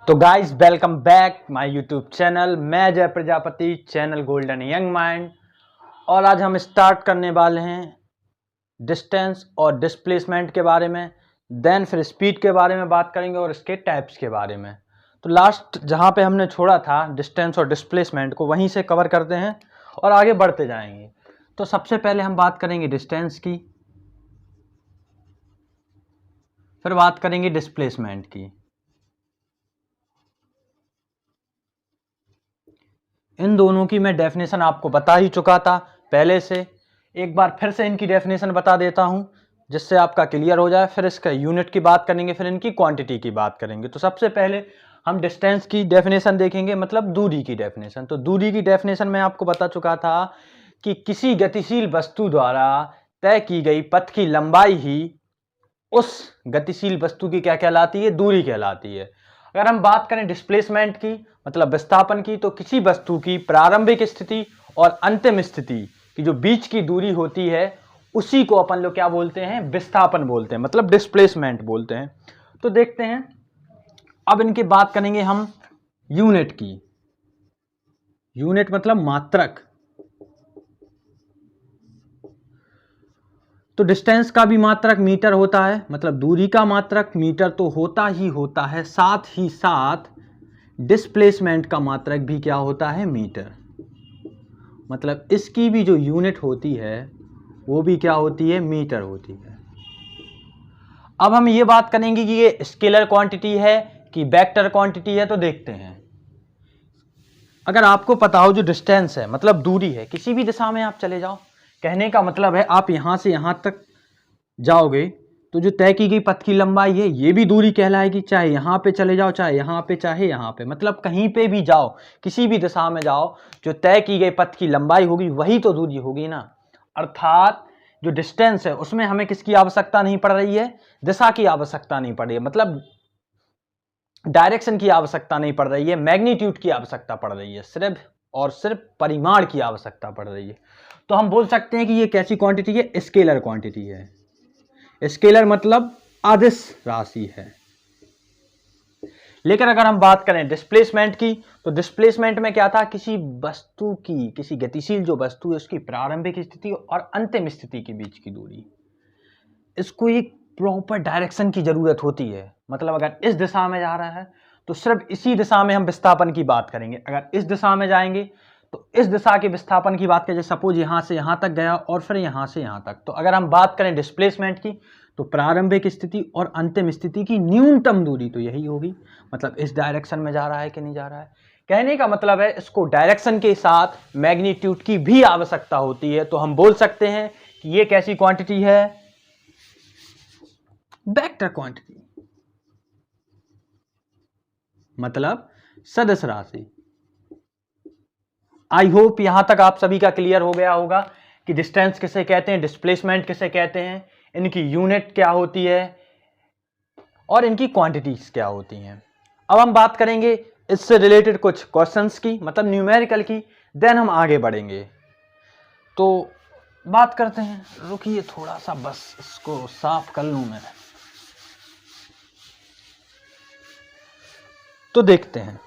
तो guys welcome back my YouTube channel. मैं जय Prajapati, channel golden young mind. और आज हम स्टार्ट करने वाले हैं डिस्टेंस और डिस्प्लेसमेंट के बारे में। देन फिर स्पीड के बारे में बात करेंगे और इसके टाइप्स के बारे में। तो लास्ट जहाँ पे हमने छोड़ा था डिस्टेंस और डिस्प्लेसमेंट को, वहीं से कवर करते हैं और आगे बढ़ते जाएंगे। तो सबसे पहले हम बात करेंगे डिस्टेंस की, फिर बात करेंगे डिस्प्लेसमेंट की। इन दोनों की मैं डेफिनेशन आपको बता ही चुका था पहले से। एक बार फिर से इनकी डेफिनेशन बता देता हूं जिससे आपका क्लियर हो जाए। फिर इसका यूनिट की बात करेंगे, फिर इनकी क्वांटिटी की बात करेंगे। तो सबसे पहले हम डिस्टेंस की डेफिनेशन देखेंगे, मतलब दूरी की डेफिनेशन। तो दूरी की डेफिनेशन मैं आपको बता चुका था कि किसी गतिशील वस्तु द्वारा तय की गई पथ की लंबाई ही उस गतिशील वस्तु की क्या कहलाती है? दूरी कहलाती है। अगर हम बात करें डिस्प्लेसमेंट की, मतलब विस्थापन की, तो किसी वस्तु की प्रारंभिक स्थिति और अंतिम स्थिति की जो बीच की दूरी होती है उसी को अपन लोग क्या बोलते हैं? विस्थापन बोलते हैं, मतलब डिस्प्लेसमेंट बोलते हैं। तो देखते हैं, अब इनकी बात करेंगे हम यूनिट की। यूनिट मतलब मात्रक। तो डिस्टेंस का भी मात्रक मीटर होता है, मतलब दूरी का मात्रक मीटर तो होता ही होता है, साथ ही साथ डिस्प्लेसमेंट का मात्रक भी क्या होता है? मीटर। मतलब इसकी भी जो यूनिट होती है वो भी क्या होती है? मीटर होती है। अब हम ये बात करेंगे कि ये स्केलर क्वांटिटी है कि वेक्टर क्वांटिटी है। तो देखते हैं, अगर आपको पता हो जो डिस्टेंस है मतलब दूरी है, किसी भी दिशा में आप चले जाओ, कहने का मतलब है आप यहां से यहां तक जाओगे तो जो तय की गई पथ की लंबाई है ये भी दूरी कहलाएगी, चाहे यहाँ पे चले जाओ, चाहे यहाँ पे, चाहे यहाँ पे। मतलब कहीं पे भी जाओ, किसी भी दिशा में जाओ, जो तय की गई पथ की लंबाई होगी वही तो दूरी होगी ना। अर्थात जो डिस्टेंस है उसमें हमें किसकी आवश्यकता नहीं पड़ रही है? दिशा की आवश्यकता नहीं पड़ रही है, मतलब डायरेक्शन की आवश्यकता नहीं पड़ रही है, मैग्नीट्यूड की आवश्यकता पड़ रही है, सिर्फ और सिर्फ परिमाण की आवश्यकता पड़ रही है। तो हम बोल सकते हैं कि ये कैसी क्वांटिटी है? स्केलर क्वांटिटी है। स्केलर मतलब अदिश राशि है। लेकिन अगर हम बात करें डिस्प्लेसमेंट की, तो डिस्प्लेसमेंट में क्या था? किसी वस्तु की, किसी गतिशील जो वस्तु है उसकी प्रारंभिक स्थिति और अंतिम स्थिति के बीच की दूरी। इसको एक प्रॉपर डायरेक्शन की जरूरत होती है। मतलब अगर इस दिशा में जा रहा है तो सिर्फ इसी दिशा में हम विस्थापन की बात करेंगे। अगर इस दिशा में जाएंगे तो इस दिशा के विस्थापन की बात करें। सपोज यहां से यहां तक गया और फिर यहां से यहां तक। तो अगर हम बात करें डिस्प्लेसमेंट की, तो प्रारंभिक स्थिति और अंतिम स्थिति की न्यूनतम दूरी तो यही होगी। मतलब इस डायरेक्शन में जा रहा है कि नहीं जा रहा है। कहने का मतलब है इसको डायरेक्शन के साथ मैग्नीट्यूड की भी आवश्यकता होती है। तो हम बोल सकते हैं कि ये कैसी क्वांटिटी है? वेक्टर क्वांटिटी, मतलब सदिश राशि। आई होप यहां तक आप सभी का क्लियर हो गया होगा कि डिस्टेंस किसे कहते हैं, डिस्प्लेसमेंट किसे कहते हैं, इनकी यूनिट क्या होती है और इनकी क्वांटिटीज क्या होती हैं। अब हम बात करेंगे इससे रिलेटेड कुछ क्वेश्चंस की, मतलब न्यूमेरिकल की। देन हम आगे बढ़ेंगे। तो बात करते हैं, रुकिए थोड़ा सा, बस इसको साफ कर लूं मैं। तो देखते हैं,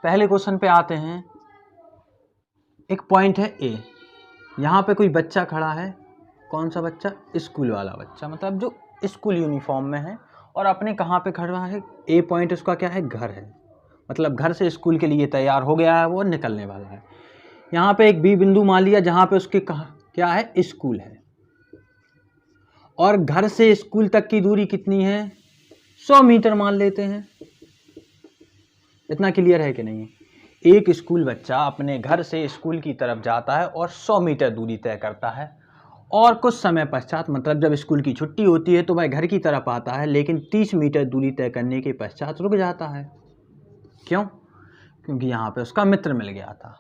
पहले क्वेश्चन पे आते हैं। एक पॉइंट है ए, यहाँ पे कोई बच्चा खड़ा है। कौन सा बच्चा? स्कूल वाला बच्चा, मतलब जो स्कूल यूनिफॉर्म में है और अपने कहाँ पे खड़ा है? ए पॉइंट उसका क्या है? घर है। मतलब घर से स्कूल के लिए तैयार हो गया है, वो निकलने वाला है। यहाँ पे एक बी बिंदु मान लिया जहाँ पे उसके क्या है? स्कूल है। और घर से स्कूल तक की दूरी कितनी है? 100 मीटर मान लेते हैं। इतना क्लियर है कि नहीं? एक स्कूल बच्चा अपने घर से स्कूल की तरफ जाता है और 100 मीटर दूरी तय करता है, और कुछ समय पश्चात, मतलब जब स्कूल की छुट्टी होती है तो वह घर की तरफ आता है, लेकिन 30 मीटर दूरी तय करने के पश्चात रुक जाता है। क्यों? क्योंकि यहाँ पे उसका मित्र मिल गया था।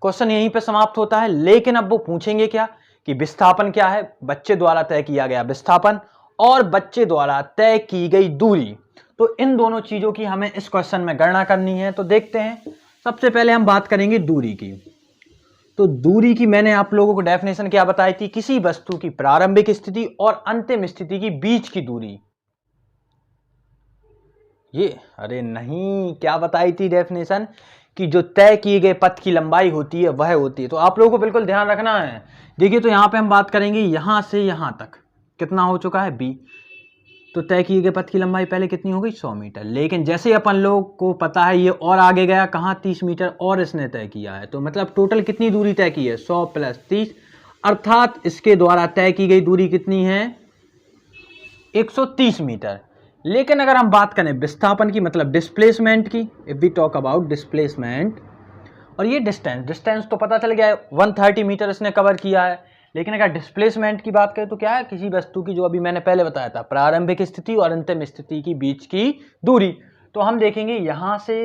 क्वेश्चन यहीं पे समाप्त होता है। लेकिन अब वो पूछेंगे क्या कि विस्थापन क्या है? बच्चे द्वारा तय किया गया विस्थापन और बच्चे द्वारा तय की गई दूरी। तो इन दोनों चीजों की हमें इस क्वेश्चन में गणना करनी है। तो देखते हैं, सबसे पहले हम बात करेंगे दूरी की। तो दूरी की मैंने आप लोगों को डेफिनेशन क्या बताई थी? किसी वस्तु की प्रारंभिक स्थिति और अंतिम स्थिति की बीच की दूरी। ये, अरे नहीं, क्या बताई थी डेफिनेशन कि जो तय किए गए पथ की लंबाई होती है वह होती है। तो आप लोगों को बिल्कुल ध्यान रखना है। देखिए, तो यहाँ पे हम बात करेंगे यहाँ से यहाँ तक कितना हो चुका है b, तो तय किए गए पथ की लंबाई पहले कितनी हो गई 100 मीटर। लेकिन जैसे अपन लोग को पता है ये और आगे गया कहाँ 30 मीटर और इसने तय किया है, तो मतलब टोटल कितनी दूरी तय की है 100 प्लस 30, अर्थात इसके द्वारा तय की गई दूरी कितनी है 130 मीटर। लेकिन अगर हम बात करें विस्थापन की, मतलब डिस्प्लेसमेंट की, if we talk about displacement, और ये डिस्टेंस तो पता चल गया है 130 मीटर इसने कवर किया है। लेकिन अगर डिस्प्लेसमेंट की बात करें तो क्या है, किसी वस्तु की, जो अभी मैंने पहले बताया था, प्रारंभिक स्थिति और अंतिम स्थिति की बीच की दूरी। तो हम देखेंगे यहां से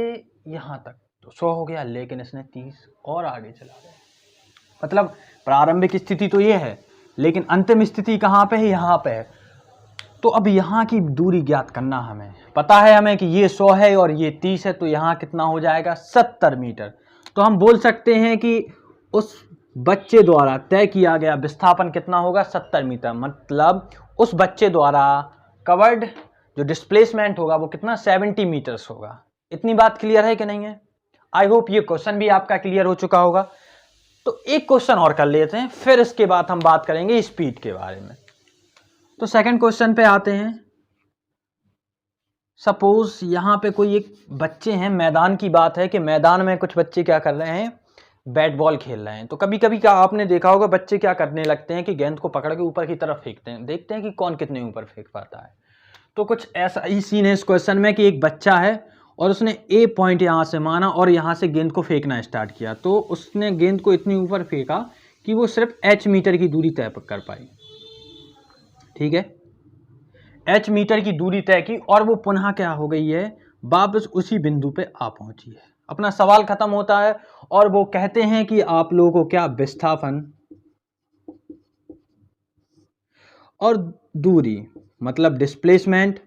यहां तक तो 100 हो गया, लेकिन इसने 30 और आगे चला गया। मतलब प्रारंभिक स्थिति तो ये है, लेकिन अंतिम स्थिति कहाँ पे है, यहाँ पे है। तो अब यहाँ की दूरी ज्ञात करना, हमें पता है हमें कि ये 100 है और ये 30 है, तो यहाँ कितना हो जाएगा 70 मीटर। तो हम बोल सकते हैं कि उस बच्चे द्वारा तय किया गया विस्थापन कितना होगा 70 मीटर। मतलब उस बच्चे द्वारा कवर्ड जो डिस्प्लेसमेंट होगा वो कितना 70 मीटर्स होगा। इतनी बात क्लियर है कि नहीं है? आई होप ये क्वेश्चन भी आपका क्लियर हो चुका होगा। तो एक क्वेश्चन और कर लेते हैं, फिर इसके बाद हम बात करेंगे स्पीड के बारे में। तो सेकंड क्वेश्चन पे आते हैं। सपोज यहाँ पे कोई एक बच्चे हैं, मैदान की बात है कि मैदान में कुछ बच्चे क्या कर रहे हैं, बैट बॉल खेल रहे हैं। तो कभी कभी क्या आपने देखा होगा, बच्चे क्या करने लगते हैं कि गेंद को पकड़ के ऊपर की तरफ फेंकते हैं, देखते हैं कि कौन कितने ऊपर फेंक पाता है। तो कुछ ऐसा ही सीन है इस क्वेश्चन में कि एक बच्चा है और उसने ए पॉइंट यहाँ से माना और यहाँ से गेंद को फेंकना स्टार्ट किया। तो उसने गेंद को इतनी ऊपर फेंका कि वो सिर्फ h मीटर की दूरी तय कर पाई। ठीक है, h मीटर की दूरी तय की और वो पुनः क्या हो गई है, वापस उसी बिंदु पे आ पहुंची है। अपना सवाल खत्म होता है और वो कहते हैं कि आप लोगों को क्या विस्थापन और दूरी, मतलब डिस्प्लेसमेंट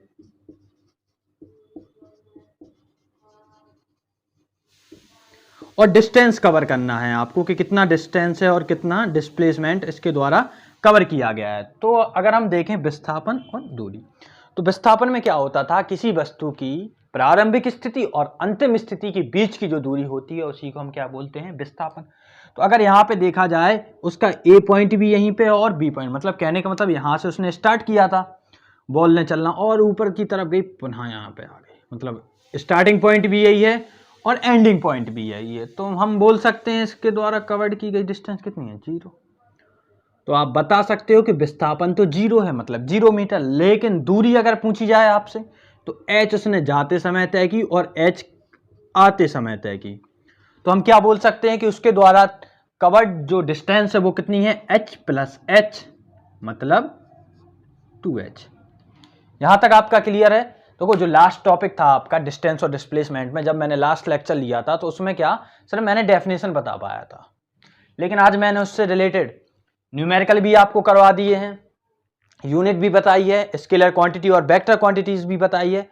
और डिस्टेंस कवर करना है आपको कि कितना डिस्टेंस है और कितना डिस्प्लेसमेंट इसके द्वारा कवर किया गया है। तो अगर हम देखें विस्थापन और दूरी, तो विस्थापन में क्या होता था, किसी वस्तु की प्रारंभिक स्थिति और अंतिम स्थिति के बीच की जो दूरी होती है उसी को हम क्या बोलते हैं, विस्थापन। तो अगर यहाँ पे देखा जाए उसका ए पॉइंट भी यहीं पे और बी पॉइंट, मतलब कहने का मतलब यहाँ से उसने स्टार्ट किया था बॉल ने चलना और ऊपर की तरफ गई, पुनः यहाँ पे आ गई। मतलब स्टार्टिंग पॉइंट भी यही है और एंडिंग पॉइंट भी यही है। तो हम बोल सकते हैं इसके द्वारा कवर्ड की गई डिस्टेंस कितनी है, 0। तो आप बता सकते हो कि विस्थापन तो 0 है, मतलब 0 मीटर। लेकिन दूरी अगर पूछी जाए आपसे तो h उसने जाते समय तय की और h आते समय तय की। तो हम क्या बोल सकते हैं कि उसके द्वारा कवर्ड जो डिस्टेंस है वो कितनी है, h प्लस h, मतलब 2h। यहां तक आपका क्लियर है? तो जो लास्ट टॉपिक था आपका डिस्टेंस और डिस्प्लेसमेंट में, जब मैंने लास्ट लेक्चर लिया था तो उसमें क्या सर मैंने डेफिनेशन बता पाया था, लेकिन आज मैंने उससे रिलेटेड न्यूमेरिकल भी आपको करवा दिए हैं, यूनिट भी बताई है, स्केलर क्वांटिटी और वेक्टर क्वांटिटीज भी बताई है।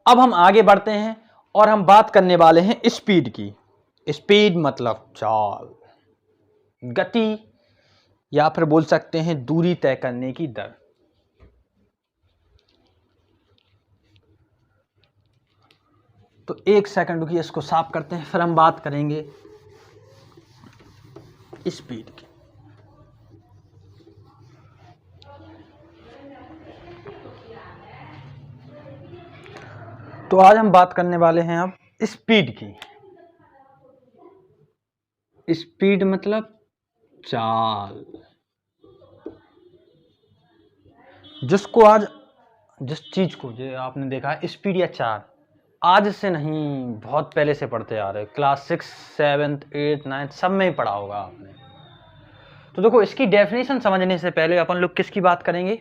अब हम आगे बढ़ते हैं और हम बात करने वाले हैं स्पीड की। स्पीड मतलब चाल, गति, या फिर बोल सकते हैं दूरी तय करने की दर। तो एक सेकंड रुकिए, इसको साफ करते हैं, फिर हम बात करेंगे स्पीड की। तो आज हम बात करने वाले हैं अब स्पीड की। स्पीड मतलब चाल, जिसको आज जिस चीज को जो आपने देखा है स्पीड या चाल, आज से नहीं बहुत पहले से पढ़ते आ रहे, क्लास 6, 7, 8, 9 सब में ही पढ़ा होगा आपने। तो देखो इसकी डेफिनेशन समझने से पहले अपन लोग किसकी बात करेंगे,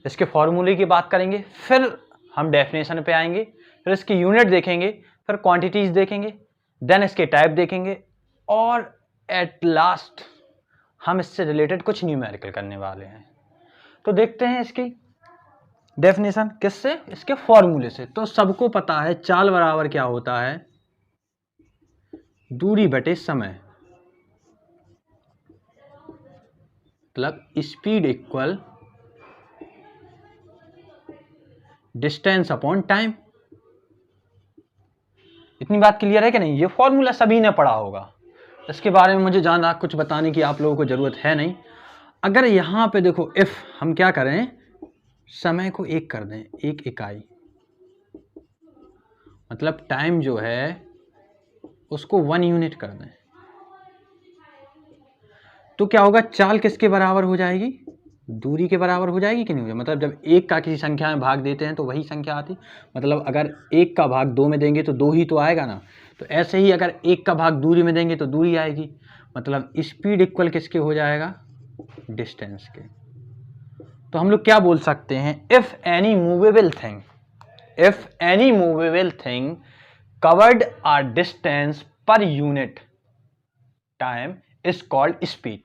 इसके फॉर्मूले की बात करेंगे, फिर हम डेफिनेशन पे आएंगे, फिर इसकी यूनिट देखेंगे, फिर क्वांटिटीज देखेंगे, देन इसके टाइप देखेंगे, और एट लास्ट हम इससे रिलेटेड कुछ न्यूमेरिकल करने वाले हैं। तो देखते हैं इसकी डेफिनेशन किससे, इसके फॉर्मूले से। तो सबको पता है चाल बराबर क्या होता है, दूरी बटे समय, मतलब speed equal distance upon time. इतनी बात क्लियर है कि नहीं? ये फॉर्मूला सभी ने पढ़ा होगा, इसके बारे में मुझे ज़्यादा कुछ बताने की आप लोगों को ज़रूरत है नहीं। अगर यहाँ पे देखो इफ़ हम क्या करें, समय को एक कर दें, एक इकाई, मतलब टाइम जो है उसको 1 यूनिट कर दें, तो क्या होगा, चाल किसके बराबर हो जाएगी? दूरी के बराबर हो जाएगी कि नहीं हो जाएगी? मतलब जब एक का किसी संख्या में भाग देते हैं तो वही संख्या आती, मतलब अगर एक का भाग 2 में देंगे तो 2 ही तो आएगा ना। तो ऐसे ही अगर एक का भाग दूरी में देंगे तो दूरी आएगी, मतलब स्पीड इक्वल किसके हो जाएगा? डिस्टेंस के। तो हम लोग क्या बोल सकते हैं, if any movable thing covered a distance per unit time is called speed.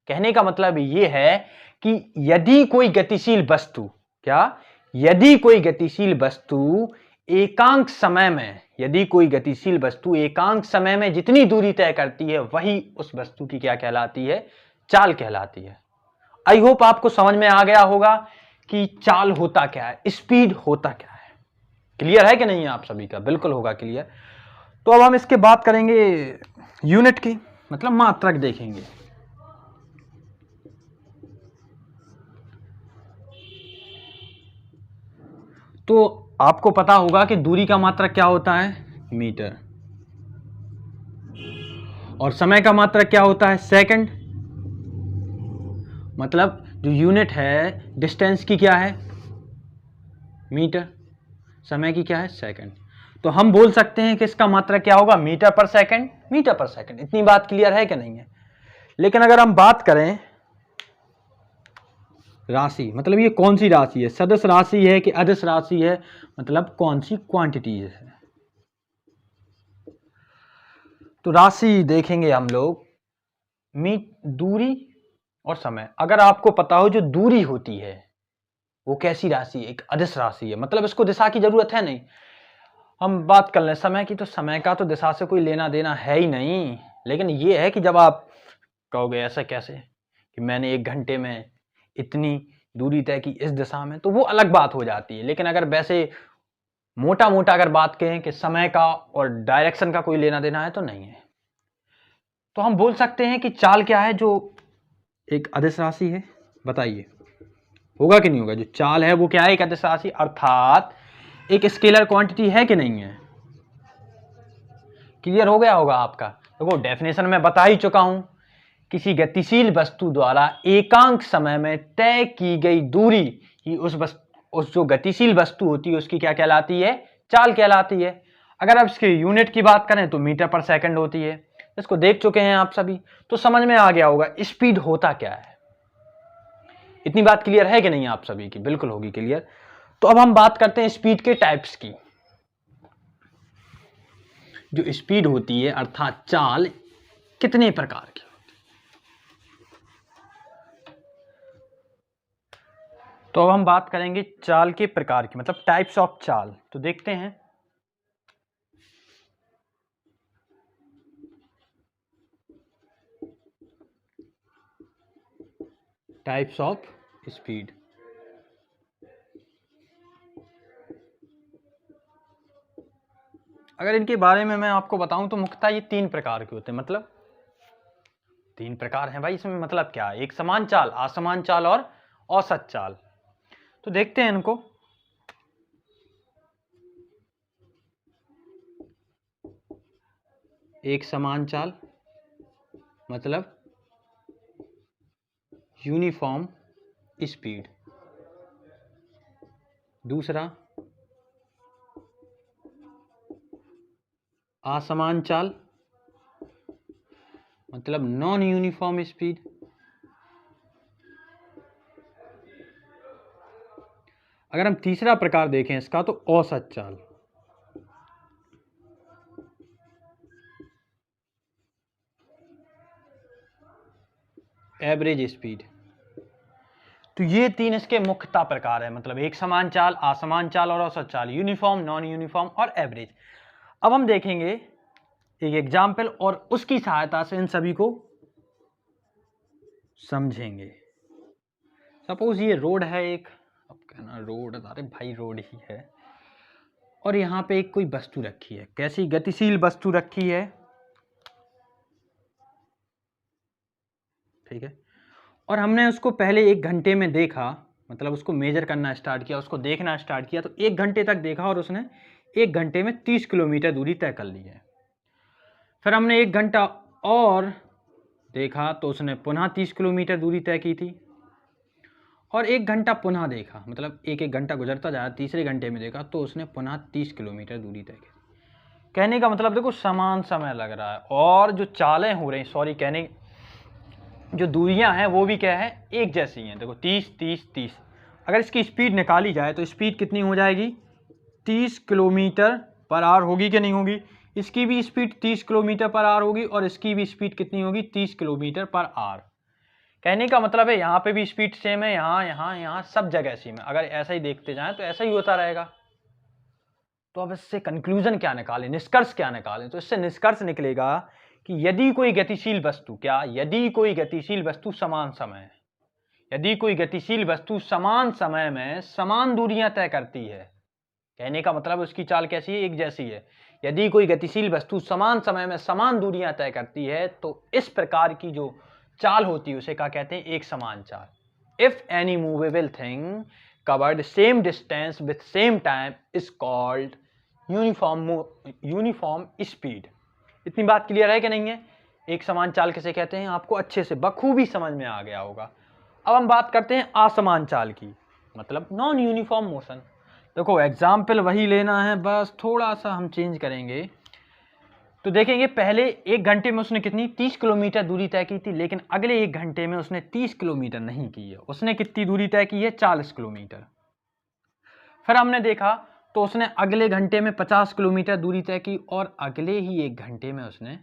कहने का मतलब ये है कि यदि कोई गतिशील वस्तु, क्या, यदि कोई गतिशील वस्तु एकांक समय में, यदि कोई गतिशील वस्तु एकांक समय में जितनी दूरी तय करती है वही उस वस्तु की क्या कहलाती है? चाल कहलाती है। आई होप आपको समझ में आ गया होगा कि चाल होता क्या है, स्पीड होता क्या है। क्लियर है कि नहीं आप सभी का? बिल्कुल होगा क्लियर। तो अब हम इसके बात करेंगे यूनिट की, मतलब मात्रक देखेंगे। तो आपको पता होगा कि दूरी का मात्रक क्या होता है? मीटर। और समय का मात्रक क्या होता है? सेकंड। मतलब जो यूनिट है डिस्टेंस की क्या है? मीटर। समय की क्या है? सेकंड। तो हम बोल सकते हैं कि इसका मात्रक क्या होगा? मीटर पर सेकंड, मीटर पर सेकंड। इतनी बात क्लियर है कि नहीं है? लेकिन अगर हम बात करें राशि, मतलब ये कौन सी राशि है? सदिश राशि है कि अदिश राशि है, मतलब कौन सी क्वांटिटी है? तो राशि देखेंगे हम लोग, दूरी और समय। अगर आपको पता हो जो दूरी होती है वो कैसी राशि है? एक अदिश राशि है, मतलब इसको दिशा की जरूरत है नहीं। हम बात कर लें समय की, तो समय का तो दिशा से कोई लेना देना है ही नहीं। लेकिन ये है कि जब आप कहोगे ऐसा कैसे कि मैंने 1 घंटे में इतनी दूरी तय की इस दिशा में, तो वो अलग बात हो जाती है। लेकिन अगर वैसे मोटा मोटा अगर बात करें कि समय का और डायरेक्शन का कोई लेना देना है तो नहीं है। तो हम बोल सकते हैं कि चाल क्या है? जो एक अदिश राशि है। बताइए होगा कि नहीं होगा? जो चाल है वो क्या है? एक अदिश राशि, अर्थात एक स्केलर क्वांटिटी है कि नहीं है? क्लियर हो गया होगा आपका? देखो डेफिनेशन में बता ही चुका हूं, किसी गतिशील वस्तु द्वारा एकांक समय में तय की गई दूरी ही उस जो गतिशील वस्तु होती है उसकी क्या कहलाती है? चाल कहलाती है। अगर आप इसके यूनिट की बात करें तो मीटर पर सेकंड होती है। इसको देख चुके हैं आप सभी, तो समझ में आ गया होगा स्पीड होता क्या है। इतनी बात क्लियर है कि नहीं आप सभी की? बिल्कुल होगी क्लियर। तो अब हम बात करते हैं स्पीड के टाइप्स की। जो स्पीड होती है अर्थात चाल कितने प्रकार की? तो अब हम बात करेंगे चाल के प्रकार की, मतलब टाइप्स ऑफ चाल। तो देखते हैं, टाइप्स ऑफ स्पीड। अगर इनके बारे में मैं आपको बताऊं तो मुख्यतः ये 3 प्रकार के होते हैं। मतलब 3 प्रकार हैं भाई, इसमें मतलब क्या है? एक समान चाल, असमान चाल और औसत चाल। तो देखते हैं इनको। एक समान चाल मतलब यूनिफॉर्म स्पीड। दूसरा असमान चाल मतलब नॉन यूनिफॉर्म स्पीड। अगर हम तीसरा प्रकार देखें इसका तो औसत चाल। Average speed. तो ये 3 इसके मुख्यतः प्रकार है, मतलब एक समान चाल, असमान चाल और औसत चाल, यूनिफॉर्म, नॉन यूनिफॉर्म और एवरेज। अब हम देखेंगे एक एग्जाम्पल और उसकी सहायता से इन सभी को समझेंगे। सपोज ये रोड है एक, अब कहना रोड, अरे भाई रोड ही है। और यहाँ पे एक कोई वस्तु रखी है, कैसी गतिशील वस्तु रखी है, ठीक है, और हमने उसको पहले 1 घंटे में देखा, मतलब उसको मेजर करना स्टार्ट किया, उसको देखना स्टार्ट किया, तो 1 घंटे तक देखा और उसने 1 घंटे में 30 किलोमीटर दूरी तय कर ली है। फिर हमने 1 घंटा और देखा तो उसने पुनः 30 किलोमीटर दूरी तय की थी, और 1 घंटा पुनः देखा, मतलब एक घंटा गुजरता जाए, तीसरे घंटे में देखा तो उसने पुनः 30 किलोमीटर दूरी तय की। कहने का मतलब देखो समान समय लग रहा है, और जो चालें हो रही, सॉरी कहने जो दूरियां हैं वो भी क्या है, एक जैसी हैं। देखो 30 30 30, अगर इसकी स्पीड निकाली जाए तो स्पीड कितनी हो जाएगी, 30 किलोमीटर पर आवर होगी कि नहीं होगी। इसकी भी स्पीड 30 किलोमीटर पर आवर होगी और इसकी भी स्पीड कितनी होगी, 30 किलोमीटर पर आवर। कहने का मतलब है यहाँ पे भी स्पीड सेम है, यहाँ सब जगह सेम है। अगर ऐसा ही देखते जाएं तो ऐसा ही होता रहेगा। तो अब इससे कंक्लूजन क्या निकालें, निष्कर्ष क्या निकालें, तो इससे निष्कर्ष निकलेगा कि यदि कोई गतिशील वस्तु, क्या यदि कोई गतिशील वस्तु समान समय, यदि कोई गतिशील वस्तु समान समय में समान दूरियां तय करती है, कहने का मतलब उसकी चाल कैसी है, एक जैसी है। यदि कोई गतिशील वस्तु समान समय में समान दूरियां तय करती है तो इस प्रकार की जो चाल होती है उसे क्या कहते हैं, एक समान चाल। If any movable thing covered same distance with same time is called uniform speed. इतनी बात क्लियर है कि नहीं है। एक समान चाल किसे कहते हैं, आपको अच्छे से बखूबी समझ में आ गया होगा। अब हम बात करते हैं असमान चाल की, मतलब नॉन यूनिफॉर्म मोशन। देखो एग्जाम्पल वही लेना है, बस थोड़ा सा हम चेंज करेंगे। तो देखेंगे पहले 1 घंटे में उसने कितनी 30 किलोमीटर दूरी तय की थी, लेकिन अगले 1 घंटे में उसने 30 किलोमीटर नहीं की है, उसने कितनी दूरी तय की है, 40 किलोमीटर। फिर हमने देखा तो उसने अगले घंटे में 50 किलोमीटर दूरी तय की और अगले ही 1 घंटे में उसने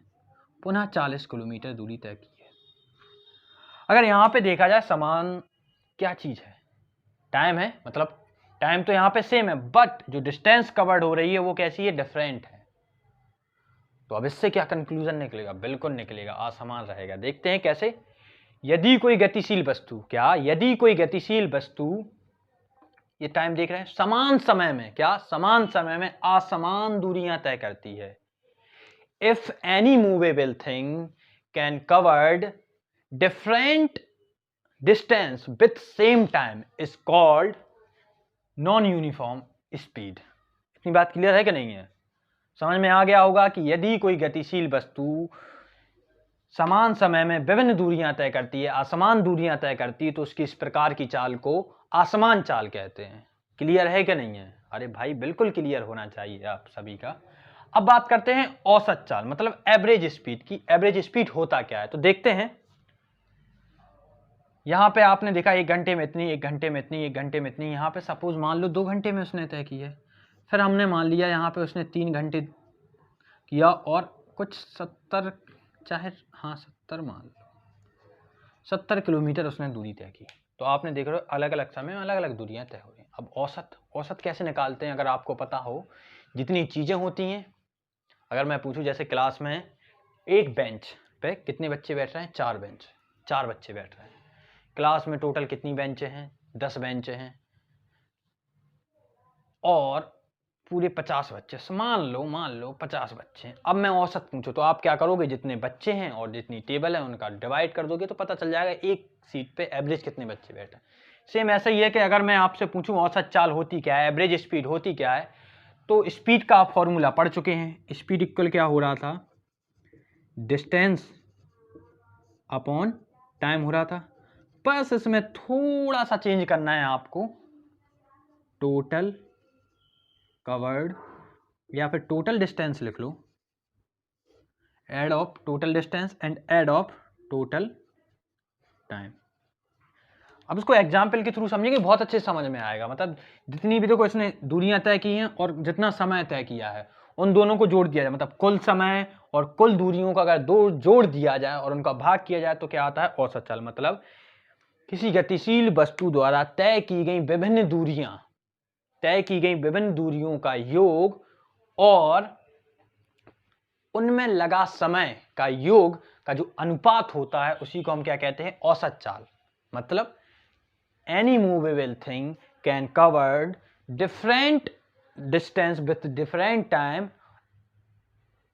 पुनः 40 किलोमीटर दूरी तय की है। अगर यहाँ पे देखा जाए समान क्या चीज है, टाइम है, मतलब टाइम तो यहाँ पे सेम है, बट जो डिस्टेंस कवर्ड हो रही है वो कैसी है, डिफरेंट है। तो अब इससे क्या कंक्लूजन निकलेगा, बिल्कुल निकलेगा असमान रहेगा। देखते हैं कैसे। यदि कोई गतिशील वस्तु, क्या यदि कोई गतिशील वस्तु, ये टाइम देख रहे हैं, समान समय में, क्या समान समय में असमान दूरियां तय करती है। If any movable thing can covered different distance with same time is called non uniform speed. इतनी बात क्लियर है कि नहीं है, समझ में आ गया होगा कि यदि कोई गतिशील वस्तु समान समय में विभिन्न दूरियां तय करती है, असमान दूरियां तय करती है, तो उसकी इस प्रकार की चाल को असमान चाल कहते हैं। क्लियर है कि नहीं है, अरे भाई बिल्कुल क्लियर होना चाहिए आप सभी का। अब बात करते हैं औसत चाल, मतलब एवरेज स्पीड की। एवरेज स्पीड होता क्या है, तो देखते हैं। यहां पे आपने देखा 1 घंटे में इतनी, 1 घंटे में इतनी, 1 घंटे में इतनी। यहां पे सपोज मान लो 2 घंटे में उसने तय की है। फिर हमने मान लिया यहाँ पे उसने 3 घंटे किया और कुछ 70, चाहे हाँ 70 मान लो, 70 किलोमीटर उसने दूरी तय की। तो आपने देख रहे हो अलग अलग समय में अलग अलग दूरियां तय हो रही हैं। अब औसत कैसे निकालते हैं, अगर आपको पता हो। जितनी चीज़ें होती हैं, अगर मैं पूछूं जैसे क्लास में एक बेंच पे कितने बच्चे बैठ रहे हैं, 4 बच्चे बैठ रहे हैं। क्लास में टोटल कितनी बेंचें हैं, 10 बेंचें हैं, और पूरे 50 बच्चे, मान लो 50 बच्चे हैं। अब मैं औसत पूछूं तो आप क्या करोगे, जितने बच्चे हैं और जितनी टेबल है उनका डिवाइड कर दोगे तो पता चल जाएगा एक सीट पे एवरेज कितने बच्चे बैठे हैं। सेम ऐसा ही है कि अगर मैं आपसे पूछूं औसत चाल होती क्या है, एवरेज स्पीड होती क्या है, तो स्पीड का आप फॉर्मूला पढ़ चुके हैं। स्पीड इक्वल क्या हो रहा था, डिस्टेंस अपॉन टाइम हो रहा था। बस इसमें थोड़ा सा चेंज करना है आपको, टोटल कवर्ड या फिर टोटल डिस्टेंस लिख लो, add of total distance and add of total time. अब इसको एग्जाम्पल के थ्रू समझेंगे, बहुत अच्छे समझ में आएगा। मतलब जितनी भी देखो इसने दूरियां तय की हैं और जितना समय तय किया है, उन दोनों को जोड़ दिया जाए, मतलब कुल समय और कुल दूरियों का अगर दो जोड़ दिया जाए और उनका भाग किया जाए तो क्या आता है, औसत चाल। मतलब किसी गतिशील वस्तु द्वारा तय की गई विभिन्न दूरियों का योग और उनमें लगा समय का योग का जो अनुपात होता है उसी को हम क्या कहते हैं, औसत चाल। मतलब any movable thing can covered different distance with different time,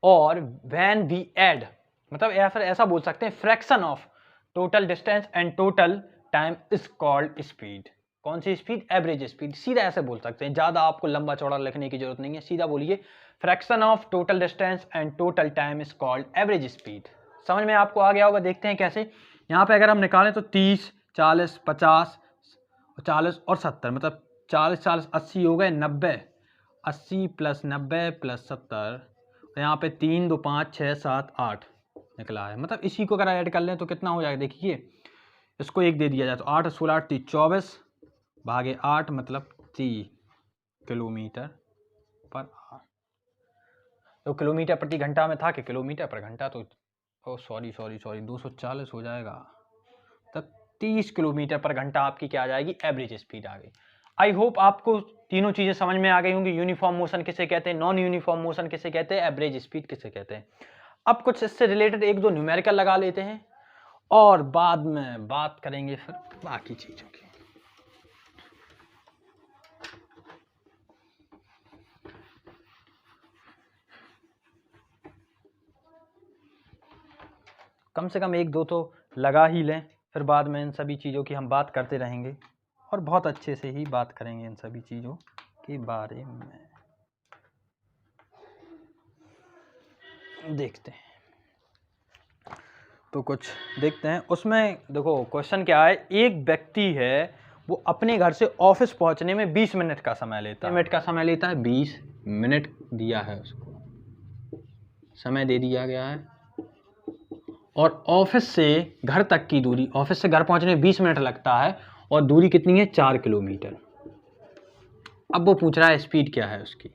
और व्हेन वी ऐड, मतलब या फिर ऐसा बोल सकते हैं fraction of total distance and total time is called speed. कौन सी स्पीड? Average speed. सीधा ऐसे बोल सकते हैं, ज्यादा आपको लंबा चौड़ा लिखने की जरूरत नहीं है, सीधा बोलिए fraction of total distance and total time is called average speed. समझ में आपको आ गया होगा। देखते हैं कैसे। यहाँ पे अगर हम निकालें तो 30, 40, 50, 40 और 70, मतलब 40, 40, 80 हो गए 90, 80 प्लस 90 प्लस 70, यहाँ पे 3, 2, 5, 6, 7, 8 निकला है। मतलब इसी को अगर ऐड कर लें तो कितना हो जाएगा, देखिए इसको 1 दे दिया जाए तो 8, 16, 8, 30, 24 भागे 8 मतलब 30 किलोमीटर पर आवर। तो किलोमीटर प्रति घंटा में था कि किलोमीटर पर घंटा, तो सॉरी 240 हो जाएगा। तब 30 किलोमीटर पर घंटा आपकी क्या आ जाएगी, एवरेज स्पीड आ गई। आई होप आपको तीनों चीजें समझ में आ गई होंगी। यूनिफॉर्म मोशन किसे कहते हैं, नॉन यूनिफॉर्म मोशन किसे कहते हैं, एवरेज स्पीड किसे कहते हैं। अब कुछ इससे रिलेटेड 1-2 न्यूमेरिकल लगा लेते हैं और बाद में बात करेंगे फिर बाकी चीजों की। कम से कम 1-2 तो लगा ही लें, फिर बाद में इन सभी चीज़ों की हम बात करते रहेंगे और बहुत अच्छे से ही बात करेंगे इन सभी चीज़ों के बारे में। देखते हैं तो कुछ देखते हैं उसमें। देखो क्वेश्चन क्या है, एक व्यक्ति है वो अपने घर से ऑफिस पहुंचने में 20 मिनट का समय लेता है। मिनट का समय लेता है, 20 मिनट दिया है उसको, समय दे दिया गया है, और ऑफिस से घर तक की दूरी, ऑफिस से घर पहुंचने में 20 मिनट लगता है और दूरी कितनी है, 4 किलोमीटर। अब वो पूछ रहा है स्पीड क्या है उसकी।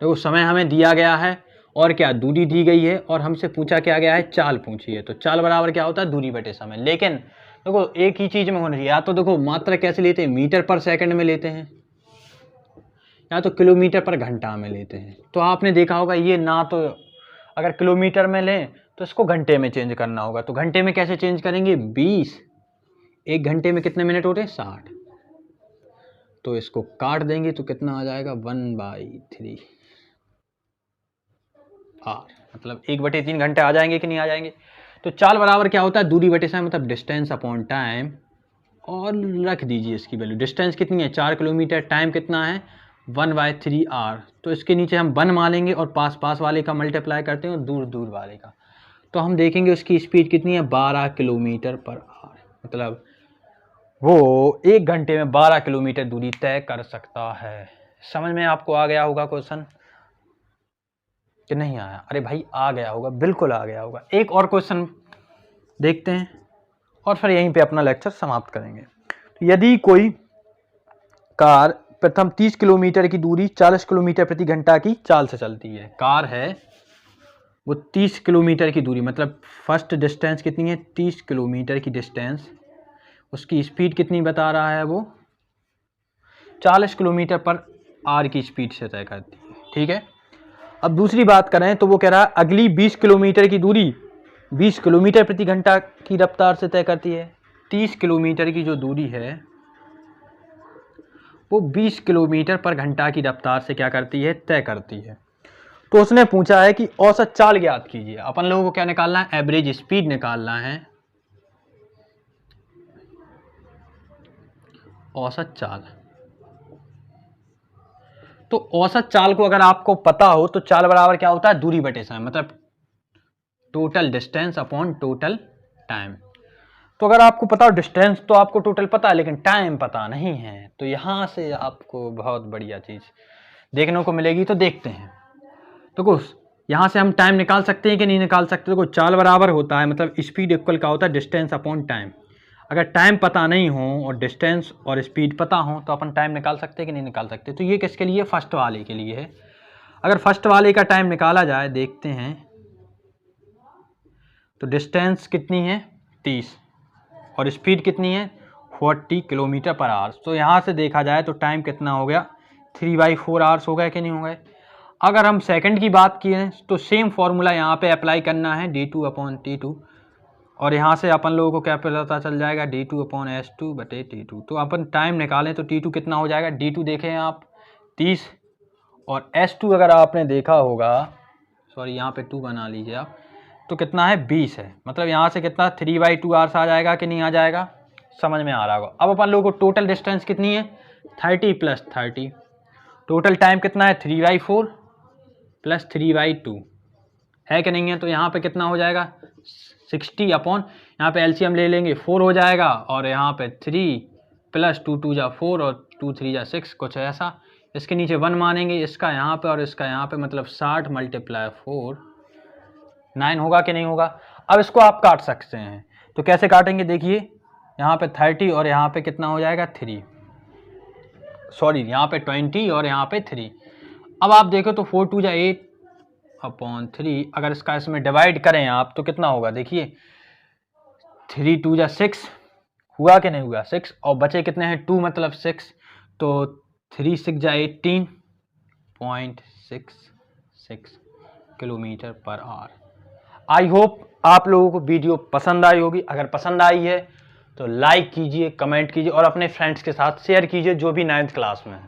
देखो समय हमें दिया गया है और क्या दूरी दी गई है, और हमसे पूछा क्या गया है, चाल पूछी है। तो चाल बराबर क्या होता है, दूरी बटे समय। लेकिन देखो एक ही चीज में होना चाहिए, या तो देखो मात्रा कैसे लेते हैं, मीटर पर सेकंड में लेते हैं, या तो किलोमीटर पर घंटा में लेते हैं। तो आपने देखा होगा ये ना, तो अगर किलोमीटर में लें तो इसको घंटे में चेंज करना होगा। तो घंटे में कैसे चेंज करेंगे, 20, एक घंटे में कितने मिनट होते हैं, 60। तो इसको काट देंगे तो कितना आ जाएगा, 1/3 आर, मतलब 1/3 घंटे आ जाएंगे कि नहीं आ जाएंगे। तो चाल बराबर क्या होता है, दूरी बटे समय, मतलब डिस्टेंस अपॉन टाइम, और रख दीजिए इसकी वैल्यू। डिस्टेंस कितनी है, 4 किलोमीटर, टाइम कितना है, 1/3 आर। तो इसके नीचे हम 1 मानेंगे और पास पास वाले का मल्टीप्लाई करते हैं और दूर दूर वाले का। तो हम देखेंगे उसकी स्पीड कितनी है, 12 किलोमीटर पर आवर। मतलब वो 1 घंटे में 12 किलोमीटर दूरी तय कर सकता है। समझ में आपको आ गया होगा क्वेश्चन कि नहीं आया? अरे भाई आ गया होगा, बिल्कुल आ गया होगा। एक और क्वेश्चन देखते हैं और फिर यहीं पे अपना लेक्चर समाप्त करेंगे। तो यदि कोई कार प्रथम 30 किलोमीटर की दूरी 40 किलोमीटर प्रति घंटा की चाल से चलती है, कार है वो 30 किलोमीटर की दूरी, मतलब फर्स्ट डिस्टेंस कितनी है, 30 किलोमीटर की डिस्टेंस, उसकी स्पीड कितनी बता रहा है, वो 40 किलोमीटर पर आवर की स्पीड से तय करती है। ठीक है, अब दूसरी बात करें तो वो कह रहा है अगली 20 किलोमीटर की दूरी 20 किलोमीटर प्रति घंटा की रफ्तार से तय करती है। 30 किलोमीटर की जो दूरी है वो 20 किलोमीटर पर घंटा की रफ्तार से क्या करती है, तय करती है। तो उसने पूछा है कि औसत चाल ज्ञात कीजिए। अपन लोगों को क्या निकालना है, एवरेज स्पीड निकालना है, औसत चाल। तो औसत चाल को अगर आपको पता हो तो चाल बराबर क्या होता है, दूरी बटे समय, मतलब total distance upon total time. तो अगर आपको पता हो डिस्टेंस तो आपको टोटल पता है, लेकिन टाइम पता नहीं है, तो यहां से आपको बहुत बढ़िया चीज देखने को मिलेगी। तो देखते हैं, तो कुछ यहाँ से हम टाइम निकाल सकते हैं कि नहीं निकाल सकते। तो चाल बराबर होता है, मतलब स्पीड इक्वल का होता है डिस्टेंस अपॉन टाइम। अगर टाइम पता नहीं हो और डिस्टेंस और स्पीड पता हो तो अपन टाइम निकाल सकते हैं कि नहीं निकाल सकते। तो ये किसके लिए, फर्स्ट वाले के लिए है। अगर फर्स्ट वाले का टाइम निकाला जाए, देखते हैं, तो डिस्टेंस कितनी है 30 और स्पीड कितनी है 40 किलोमीटर पर आवर। तो यहाँ से देखा जाए तो टाइम कितना हो गया, 3/4 आवर्स हो गए कि नहीं हो गए। अगर हम सेकंड की बात किए तो सेम फॉर्मूला यहाँ पे अप्लाई करना है, d2/t2, और यहाँ से अपन लोगों को क्या पता चल जाएगा, d2/s2/t2। तो अपन टाइम निकालें तो t2 कितना हो जाएगा, d2 देखें आप 30 और S2 अगर आपने देखा होगा, सॉरी यहाँ पे 2 बना लीजिए आप, तो कितना है 20 है। मतलब यहाँ से कितना 3/2 आवर्स आ जाएगा कि नहीं आ जाएगा, समझ में आ रहा होगा। अब अपन लोगों को टोटल डिस्टेंस कितनी है 30 + 30, टोटल टाइम कितना है 3/4 + 3/2 है कि नहीं है। तो यहाँ पे कितना हो जाएगा 60 अपॉन, यहाँ पे एलसीएम ले लेंगे 4 हो जाएगा, और यहाँ पे 3 + 2 2 = 4 और 2 3 = 6 कुछ ऐसा। इसके नीचे 1 मानेंगे, इसका यहाँ पे और इसका यहाँ पे, मतलब 60 × 4 9 होगा कि नहीं होगा। अब इसको आप काट सकते हैं, तो कैसे काटेंगे देखिए, यहाँ पे 30 और यहाँ पे कितना हो जाएगा 3, सॉरी यहाँ पे 20 और यहाँ पे 3। अब आप देखो तो 4 2 = 8 अपॉन 3, अगर इसका इसमें डिवाइड करें आप तो कितना होगा देखिए, 3 2 = 6 हुआ कि नहीं हुआ 6, और बचे कितने हैं 2 मतलब 6, तो 3 6 = 18.66 km/h। आई होप आप लोगों को वीडियो पसंद आई होगी। अगर पसंद आई है तो लाइक कीजिए, कमेंट कीजिए और अपने फ्रेंड्स के साथ शेयर कीजिए जो भी 9th क्लास में है।